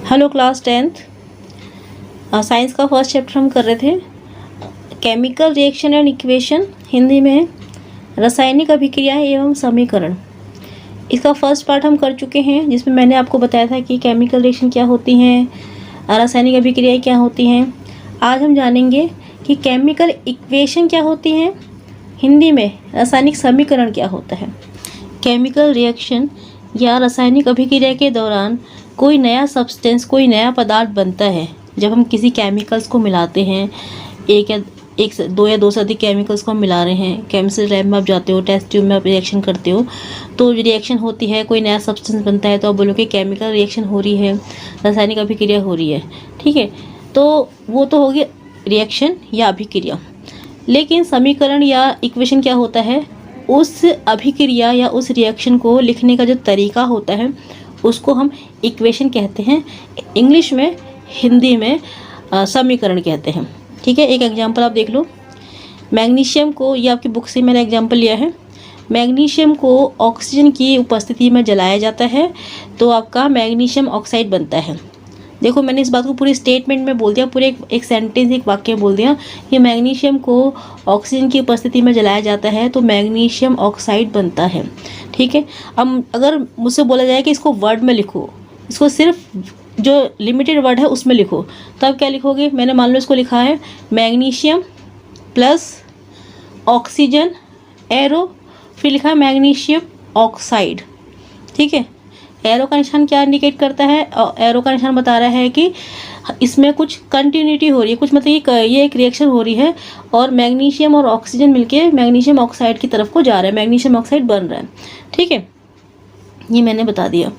Hello class 10th science का first chapter हम कर रहे थे chemical reaction and equation, Hindi में रासायनिक अभिक्रियाएं एवं समीकरण। इसका फर्स्ट पार्ट हम कर चुके हैं जिसमें मैंने आपको बताया था कि केमिकल रिएक्शन क्या होती हैं, रासायनिक अभिक्रियाएं क्या होती हैं। आज हम जानेंगे कि केमिकल इक्वेशन क्या होती हैं, हिंदी में रासायनिक समीकरण क्या होता है। केमिकल रिएक्शन या रासायनिक अभिक्रिया के दौरान कोई नया सब्सटेंस, कोई नया पदार्थ बनता है। जब हम किसी केमिकल्स को मिलाते हैं, दो या दो से अधिक केमिकल्स को हम मिला रहे हैं, केमिस्ट्री लैब में आप जाते हो, टेस्ट ट्यूब में आप रिएक्शन करते हो, तो रिएक्शन होती है, कोई नया सब्सटेंस बनता है, तो आप बोलोगे केमिकल रिएक्शन हो रही है, रासायनिक अभिक्रिया हो रही है। ठीक है, तो वो तो होगी रिएक्शन या अभिक्रिया। लेकिन समीकरण या इक्वेशन क्या होता है, उस अभिक्रिया या उस रिएक्शन को लिखने का जो तरीका होता है उसको हम इक्वेशन कहते हैं। इंग्लिश में, हिंदी में समीकरण कहते हैं। ठीक है, एक एग्जांपल आप देख लो। मैग्नीशियम को, ये आपकी बुक से मैंने एग्जांपल लिया है, मैग्नीशियम को ऑक्सीजन की उपस्थिति में जलाया जाता है तो आपका मैग्नीशियम ऑक्साइड बनता है। देखो, मैंने इस बात को पूरे स्टेटमेंट में बोल दिया, पूरे एक सेंटेंस, एक वाक्य बोल दिया कि मैग्नीशियम को ऑक्सीजन की उपस्थिति में जलाया जाता है तो मैग्नीशियम ऑक्साइड बनता है। ठीक है, अब अगर मुझसे बोला जाए कि इसको वर्ड में लिखो, इसको सिर्फ जो लिमिटेड वर्ड है उसमें लिखो, तो आप क्या लिखोगे। मैंने मान लो इसको लिखा है मैग्नीशियम प्लस ऑक्सीजन एरो, फिर लिखा है मैग्नीशियम ऑक्साइड। ठीक है, एरो का निशान क्या इंडिकेट करता है, एरो का निशान बता रहा है कि इसमें कुछ कंटिन्यूटी हो रही है, कुछ मतलब ये एक रिएक्शन हो रही है और मैग्नीशियम और ऑक्सीजन मिलके मैग्नीशियम ऑक्साइड की तरफ को जा रहा है, मैग्नीशियम ऑक्साइड बन रहा है। ठीक है, ये मैंने बता दिया।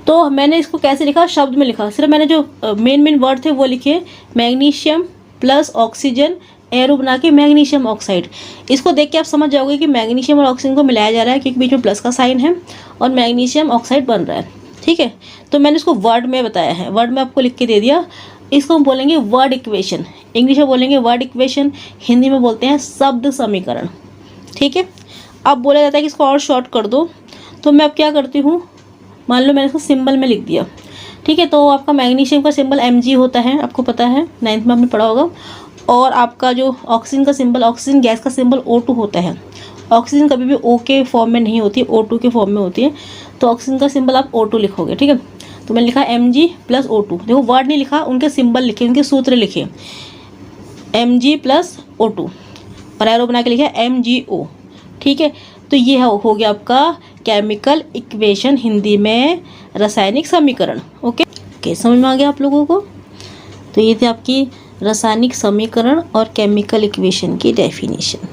तो मैंने इसको कैसे लिखा, शब्द में लिखा, सिर्फ मैंने जो मेन वर्ड थे वो लिखे, मैग्नीशियम प्लस ऑक्सीजन एरो बना के मैग्नीशियम ऑक्साइड। इसको देख के आप समझ जाओगे कि मैग्नीशियम और ऑक्सीजन को मिलाया जा रहा है क्योंकि बीच में प्लस का साइन है और मैग्नीशियम ऑक्साइड बन रहा है। ठीक है, तो मैंने इसको वर्ड में बताया है, वर्ड में आपको लिख के दे दिया। इसको हम बोलेंगे वर्ड इक्वेशन, इंग्लिश में बोलेंगे वर्ड इक्वेशन, हिंदी में बोलते हैं शब्द समीकरण। ठीक है, अब बोला जाता है कि इसको और शॉर्ट कर दो, तो मैं अब क्या करती हूँ, मान लो मैंने इसको सिंबल में लिख दिया। ठीक है, तो आपका मैग्नीशियम का सिंबल Mg होता है, आपको पता है, 9th में आपने पढ़ा होगा। और आपका जो ऑक्सीजन का सिंबल, ऑक्सीजन गैस का सिंबल O2 होता है। ऑक्सीजन कभी भी O के फॉर्म में नहीं होती है, O2 के फॉर्म में होती है, तो ऑक्सीजन का सिंबल आप O2 लिखोगे। ठीक है, तो मैंने लिखा Mg प्लस O2। देखो, वर्ड नहीं लिखा, उनके सिंबल लिखे, उनके सूत्र लिखे, Mg प्लस O2 और एरो बना के लिखा MgO। ठीक है, तो ये हो गया आपका केमिकल इक्वेशन, हिंदी में रासायनिक समीकरण। ओके, समझ में आ गया आप लोगों को। तो ये थे आपकी रासायनिक समीकरण और केमिकल इक्वेशन की डेफिनेशन।